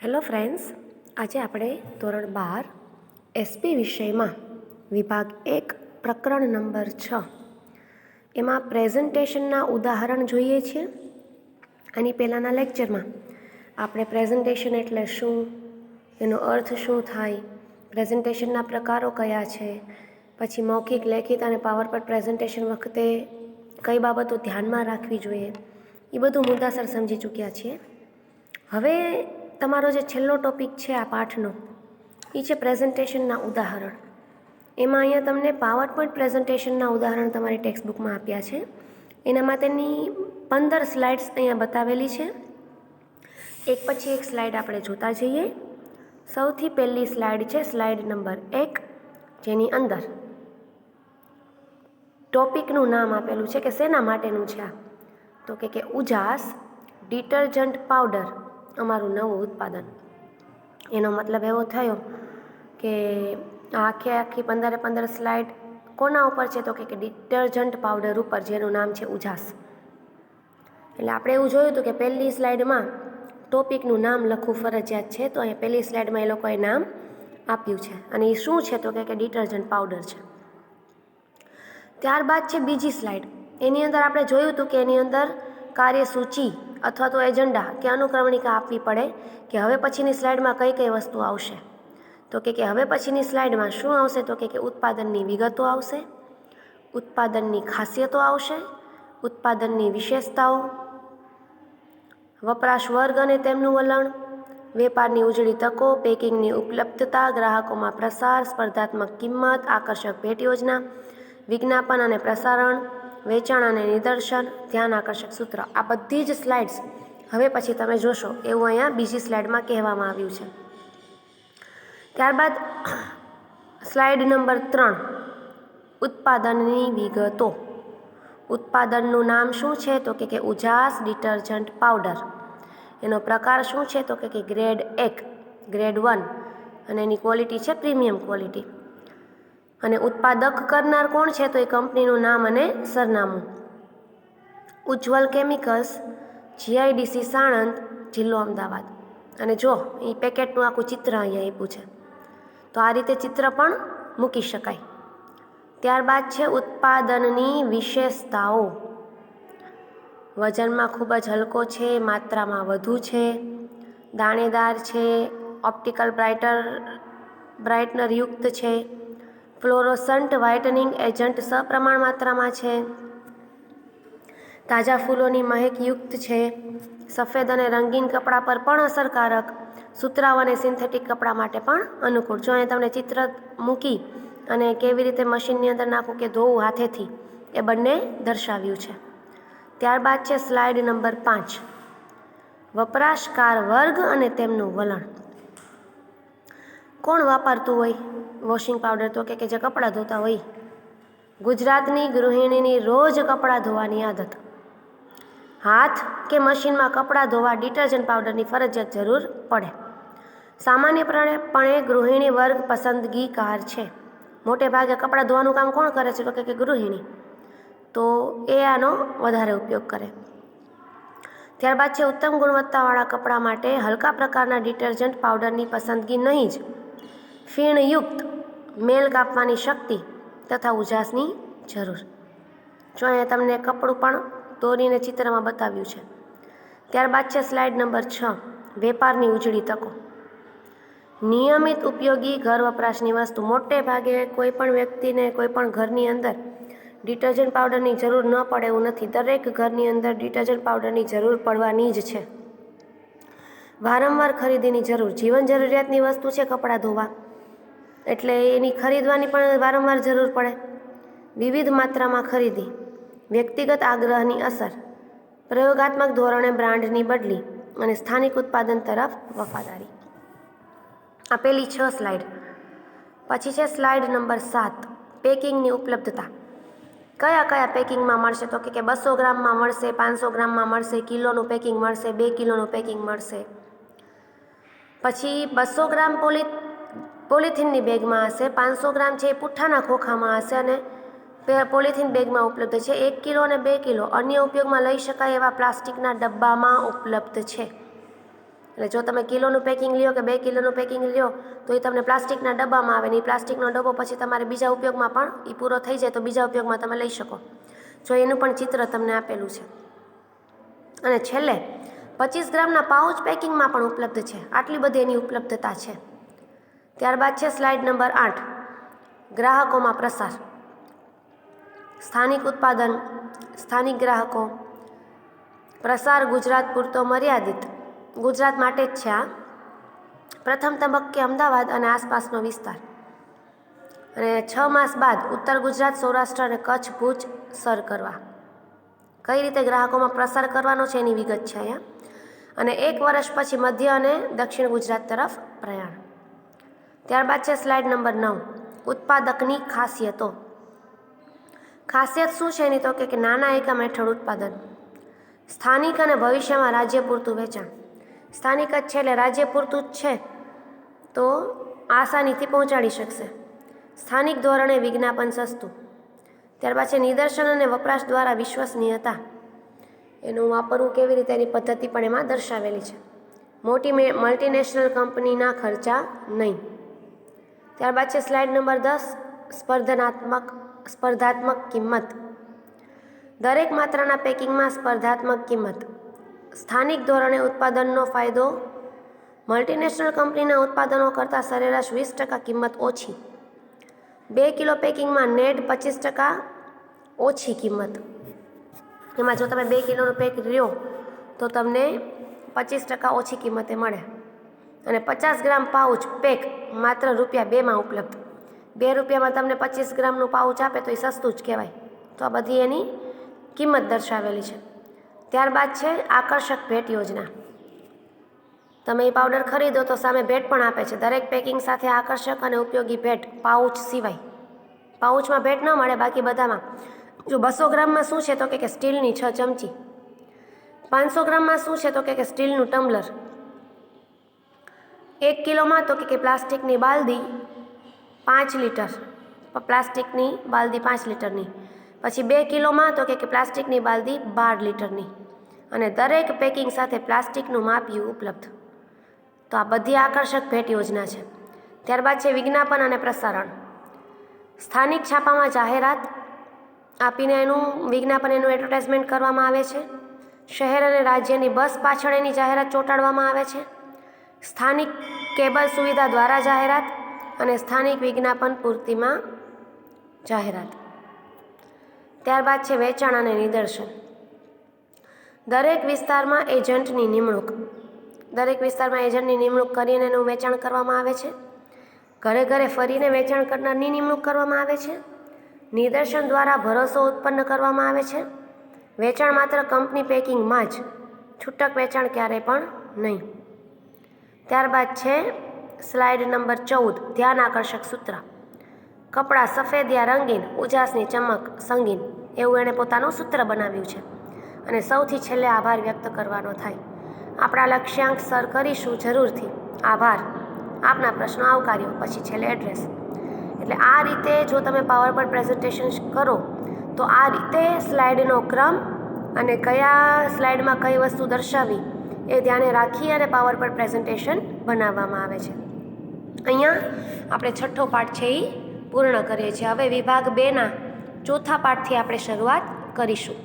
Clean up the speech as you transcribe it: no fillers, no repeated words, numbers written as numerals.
Hello friends, આજે આપણે ધોરણ 12 એસપી વિષયમાં વિભાગ 1 પ્રકરણ નંબર 6 એમાં પ્રેઝન્ટેશનના ઉદાહરણ જોઈએ છીએ. આની પહેલાંના લેક્ચરમાં આપણે પ્રેઝન્ટેશન એટલે શું, એનો અર્થ શું થાય, પ્રેઝન્ટેશનના પ્રકારો કયા છે, પછી મૌખિક, લેખિત અને પાવરપોઈન્ટ પ્રેઝન્ટેશન વખતે કઈ બાબતો ધ્યાનમાં રાખવી જોઈએ, એ બધું મુદ્દાસર સમજી ચૂક્યા છીએ. હવે તમારો જે છેલ્લો ટોપિક છે આ પાઠનો એ છે પ્રેઝન્ટેશનના ઉદાહરણ. એમાં અહીંયા તમને પાવરપોઈન્ટ પ્રેઝન્ટેશનના ઉદાહરણ તમારી ટેક્સ્ટબુકમાં આપ્યા છે. એના માટેની 15 સ્લાઇડ્સ અહીંયા બતાવેલી છે. એક પછી એક સ્લાઇડ આપણે જોતા જઈએ. સૌથી પહેલી સ્લાઇડ છે સ્લાઇડ નંબર 1, જેની અંદર ટોપિકનું નામ આપેલું છે કે શેના માટેનું છે આ, તો કે ઉજાસ ડિટર્જન્ટ પાવડર અમારું નવું ઉત્પાદન. એનો મતલબ એવો થયો કે આખી 15 સ્લાઇડ કોના ઉપર છે, તો કે ડિટર્જન્ટ પાવડર ઉપર, જેનું નામ છે ઉજાસ. એટલે આપણે એવું જોયું હતું કે પહેલી સ્લાઇડમાં ટોપિકનું નામ લખવું ફરજિયાત છે, તો અહીંયા પહેલી સ્લાઇડમાં એ લોકોએ નામ આપ્યું છે અને એ શું છે તો કે ડિટર્જન્ટ પાવડર છે. ત્યારબાદ છે બીજી સ્લાઇડ. એની અંદર આપણે જોયું હતું કે એની અંદર કાર્યસૂચિ અથવા તો એજન્ડા કે અનુક્રમણિકા આપવી પડે કે હવે પછીની સ્લાઇડમાં કઈ કઈ વસ્તુ આવશે. તો કે હવે પછીની સ્લાઇડમાં શું આવશે, તો કે ઉત્પાદનની વિગતો આવશે, ઉત્પાદનની ખાસિયતો આવશે, ઉત્પાદનની વિશેષતાઓ, વપરાશ વર્ગ અને તેમનું વલણ, વેપારની ઉજળી તકો, પેકિંગની ઉપલબ્ધતા, ગ્રાહકોમાં પ્રસાર, સ્પર્ધાત્મક કિંમત, આકર્ષક ભેટ યોજના, વિજ્ઞાપન અને પ્રસારણ, વેચાણ અને નિદર્શન, ધ્યાન આકર્ષક સૂત્ર. આ બધી જ સ્લાઇડ્સ હવે પછી તમે જોશો એવું અહીંયા બીજી સ્લાઇડમાં કહેવામાં આવ્યું છે. ત્યારબાદ સ્લાઇડ નંબર 3, ઉત્પાદનની વિગતો. ઉત્પાદનનું નામ શું છે, તો કે ઉજાસ ડિટર્જન્ટ પાવડર. એનો પ્રકાર શું છે, તો કે ગ્રેડ 1, ગ્રેડ 1, અને એની ક્વોલિટી છે પ્રીમિયમ ક્વોલિટી. અને ઉત્પાદક કરનાર કોણ છે, તો એ કંપનીનું નામ અને સરનામું. ઉજ્જવલ કેમિકલ્સ, જીઆઈડીસી સાણંદ, જિલ્લો અમદાવાદ. અને જો એ પેકેટનું આખું ચિત્ર અહીંયા આપ્યું છે, તો આ રીતે ચિત્ર પણ મૂકી શકાય. ત્યારબાદ છે ઉત્પાદનની વિશેષતાઓ. વજનમાં ખૂબ જ હલકો છે, માત્રામાં વધુ છે, દાણેદાર છે, ઓપ્ટિકલ બ્રાઇટનર યુક્ત છે, ફ્લોરોસન્ટ વ્હાઇટનિંગ એજન્ટ સપ્રમાણ માત્રામાં છે, તાજા ફૂલોની મહેક યુક્ત છે, સફેદ અને રંગીન કપડાં પર પણ અસરકારક, સુતરાઉ અને સિન્થેટિક કપડાં માટે પણ અનુકૂળ. જો અહીંયા તમને ચિત્ર મૂકી અને કેવી રીતે મશીનની અંદર નાખવું કે ધોવું હાથેથી, એ બંને દર્શાવ્યું છે. ત્યારબાદ છે સ્લાઇડ નંબર 5, વપરાશકાર વર્ગ અને તેમનું વલણ. કોણ વાપરતું હોય વોશિંગ પાવડર, તો કે જે કપડાં ધોતા હોય. ગુજરાતની ગૃહિણીની રોજ કપડાં ધોવાની આદત. હાથ કે મશીનમાં કપડાં ધોવા ડિટર્જન્ટ પાવડરની ફરજિયાત જરૂર પડે. સામાન્યપણે ગૃહિણી વર્ગ પસંદગીકાર છે. મોટે ભાગે કપડાં ધોવાનું કામ કોણ કરે છે, તો કે ગૃહિણી, તો એ આનો વધારે ઉપયોગ કરે. ત્યારબાદ છે ઉત્તમ ગુણવત્તાવાળા કપડાં માટે હલકા પ્રકારના ડિટર્જન્ટ પાવડરની પસંદગી નહીં જ ફીણયુક્ત, મેલ કાપવાની શક્તિ તથા ઉજાસની જરૂર. જો અહીંયા તમને કપડું પણ દોરીને ચિત્રમાં બતાવ્યું છે. ત્યારબાદ છે સ્લાઇડ નંબર 6, વેપારની ઉજળી તકો. નિયમિત ઉપયોગી ઘર વપરાશની વસ્તુ. મોટે ભાગે કોઈ પણ વ્યક્તિને કોઈ પણ ઘરની અંદર ડિટર્જન્ટ પાવડરની જરૂર ન પડે એવું નથી. દરેક ઘરની અંદર ડિટર્જન્ટ પાવડરની જરૂર પડવાની જ છે. વારંવાર ખરીદીની જરૂર. જીવન જરૂરિયાતની વસ્તુ છે કપડાં ધોવા, એટલે એની ખરીદવાની પણ વારંવાર જરૂર પડે. વિવિધ માત્રામાં ખરીદી, વ્યક્તિગત આગ્રહની અસર, પ્રયોગાત્મક ધોરણે બ્રાન્ડની બદલી અને સ્થાનિક ઉત્પાદન તરફ વફાદારી. આ પહેલી 6 સ્લાઇડ. પછી છે સ્લાઇડ નંબર 7, પેકિંગની ઉપલબ્ધતા. કયા કયા પેકિંગમાં મળશે, તો કે 200 ગ્રામમાં મળશે, 500 ગ્રામમાં મળશે, કિલોનું પેકિંગ મળશે, 2 કિલોનું પેકિંગ મળશે. પછી 200 ગ્રામ પોલિથીનની બેગમાં હશે, 500 ગ્રામ છે એ પુઠ્ઠાના ખોખામાં હશે અને પોલિથીન બેગમાં ઉપલબ્ધ છે. 1 કિલો અને 2 કિલો અન્ય ઉપયોગમાં લઈ શકાય એવા પ્લાસ્ટિકના ડબ્બામાં ઉપલબ્ધ છે. એટલે જો તમે કિલોનું પેકિંગ લ્યો કે 2 કિલોનું પેકિંગ લ્યો તો એ તમને પ્લાસ્ટિકના ડબ્બામાં આવે ને એ પ્લાસ્ટિકનો ડબ્બો પછી તમારે બીજા ઉપયોગમાં પણ એ પૂરો થઈ જાય તો બીજા ઉપયોગમાં તમે લઈ શકો. જો એનું પણ ચિત્ર તમને આપેલું છે. અને છેલ્લે 25 ગ્રામના પાઉચ પેકિંગમાં પણ ઉપલબ્ધ છે. આટલી બધી એની ઉપલબ્ધતા છે. ત્યારબાદ છે સ્લાઇડ નંબર 8, ગ્રાહકોમાં પ્રસાર. સ્થાનિક ઉત્પાદન, સ્થાનિક ગ્રાહકો, પ્રસાર ગુજરાત પૂરતો મર્યાદિત. ગુજરાત માટે જ છે આ. પ્રથમ તબક્કે અમદાવાદ અને આસપાસનો વિસ્તાર, અને 6 માસ બાદ ઉત્તર ગુજરાત, સૌરાષ્ટ્ર અને કચ્છ, ભુજ સર કરવા. કઈ રીતે ગ્રાહકોમાં પ્રસાર કરવાનો છે એની વિગત છે અહીંયા. અને 1 વર્ષ પછી મધ્ય અને દક્ષિણ ગુજરાત તરફ પ્રયાણ. ત્યારબાદ છે સ્લાઇડ નંબર 9, ઉત્પાદકની ખાસિયતો. ખાસિયત શું છે એની તો કે નાના એકમ હેઠળ ઉત્પાદન, સ્થાનિક અને ભવિષ્યમાં રાજ્ય પૂરતું વેચાણ. સ્થાનિક જ છે એટલે રાજ્ય પૂરતું જ છે તો આસાનીથી પહોંચાડી શકશે. સ્થાનિક ધોરણે વિજ્ઞાપન સસ્તું. ત્યારબાદ છે નિદર્શન અને વપરાશ દ્વારા વિશ્વસનીયતા. એનું વાપરવું કેવી રીતે એની પદ્ધતિ પણ એમાં દર્શાવેલી છે. મોટી મલ્ટીનેશનલ કંપનીના ખર્ચા નહીં. ત્યારબાદ છે સ્લાઇડ નંબર 10, સ્પર્ધાત્મક કિંમત. દરેક માત્રાના પેકિંગમાં સ્પર્ધાત્મક કિંમત. સ્થાનિક ધોરણે ઉત્પાદનનો ફાયદો, મલ્ટીનેશનલ કંપનીના ઉત્પાદનો કરતાં સરેરાશ 20% કિંમત ઓછી. 2 કિલો પેકિંગમાં નેટ 25% ઓછી કિંમત. એમાં જો તમે 2 કિલોનું પેક લ્યો તો તમને 25% ઓછી કિંમતે મળે. અને 50 ગ્રામ પાઉચ પેક માત્ર ₹2માં ઉપલબ્ધ. ₹2માં તમને 25 ગ્રામનું પાઉચ આપે તો એ સસ્તું જ કહેવાય. તો આ બધી એની કિંમત દર્શાવેલી છે. ત્યારબાદ છે આકર્ષક ભેટ યોજના. તમે એ પાવડર ખરીદો તો સામે ભેટ પણ આપે છે. દરેક પેકિંગ સાથે આકર્ષક અને ઉપયોગી ભેટ, પાઉચ સિવાય. પાઉચમાં ભેટ ન મળે, બાકી બધામાં. જો 200 ગ્રામમાં શું છે તો કે સ્ટીલની 6 ચમચી. 500 ગ્રામમાં શું છે તો કે સ્ટીલનું ટમ્બલર. 1 કિલોમાં તો કે પ્લાસ્ટિકની બાલદી 5 લીટર, પ્લાસ્ટિકની બાલદી 5 લીટરની. પછી 2 કિલોમાં તો કે પ્લાસ્ટિકની બાલદી 12 લીટરની. અને દરેક પેકિંગ સાથે પ્લાસ્ટિકનું માપિયું ઉપલબ્ધ. તો આ બધી આકર્ષક ભેટ યોજના છે. ત્યારબાદ છે વિજ્ઞાપન અને પ્રસારણ. સ્થાનિક છાપામાં જાહેરાત આપીને એનું વિજ્ઞાપન, એનું એડવર્ટાઇઝમેન્ટ કરવામાં આવે છે. શહેર અને રાજ્યની બસ પાછળ એની જાહેરાત ચોંટાડવામાં આવે છે. સ્થાનિક કેબલ સુવિધા દ્વારા જાહેરાત અને સ્થાનિક વિજ્ઞાપન પૂર્તિમાં જાહેરાત. ત્યારબાદ છે વેચાણ અને નિદર્શન. દરેક વિસ્તારમાં એજન્ટની નિમણૂક. દરેક વિસ્તારમાં એજન્ટની નિમણૂક કરીને એનું વેચાણ કરવામાં આવે છે. ઘરે ઘરે ફરીને વેચાણ કરનારની નિમણૂક કરવામાં આવે છે. નિદર્શન દ્વારા ભરોસો ઉત્પન્ન કરવામાં આવે છે. વેચાણ માત્ર કંપની પેકિંગમાં જ, છૂટક વેચાણ ક્યારેય પણ નહીં. ત્યારબાદ છે સ્લાઇડ નંબર 14, ધ્યાન આકર્ષક સૂત્ર. કપડાં સફેદ યા રંગીન, ઉજાસની ચમક સંગીન, એવું એણે પોતાનું સૂત્ર બનાવ્યું છે. અને સૌથી છેલ્લે આભાર વ્યક્ત કરવાનો થાય. આપણા લક્ષ્યાંક સર કરીશું જરૂરથી. આભાર. આપના પ્રશ્નો આવકાર્યો. પછી છેલ્લે એડ્રેસ. એટલે આ રીતે જો તમે પાવરપોઈન્ટ પ્રેઝન્ટેશન કરો તો આ રીતે સ્લાઇડનો ક્રમ અને કયા સ્લાઇડમાં કઈ વસ્તુ દર્શાવી એ ધ્યાને રાખી અને પાવરપોઈન્ટ પ્રેઝન્ટેશન બનાવવામાં આવે છે. અહીંયા આપણે 6થો પાઠ છે એ પૂર્ણ કરીએ છીએ. હવે વિભાગ 2ના 4થા પાઠથી આપણે શરૂઆત કરીશું.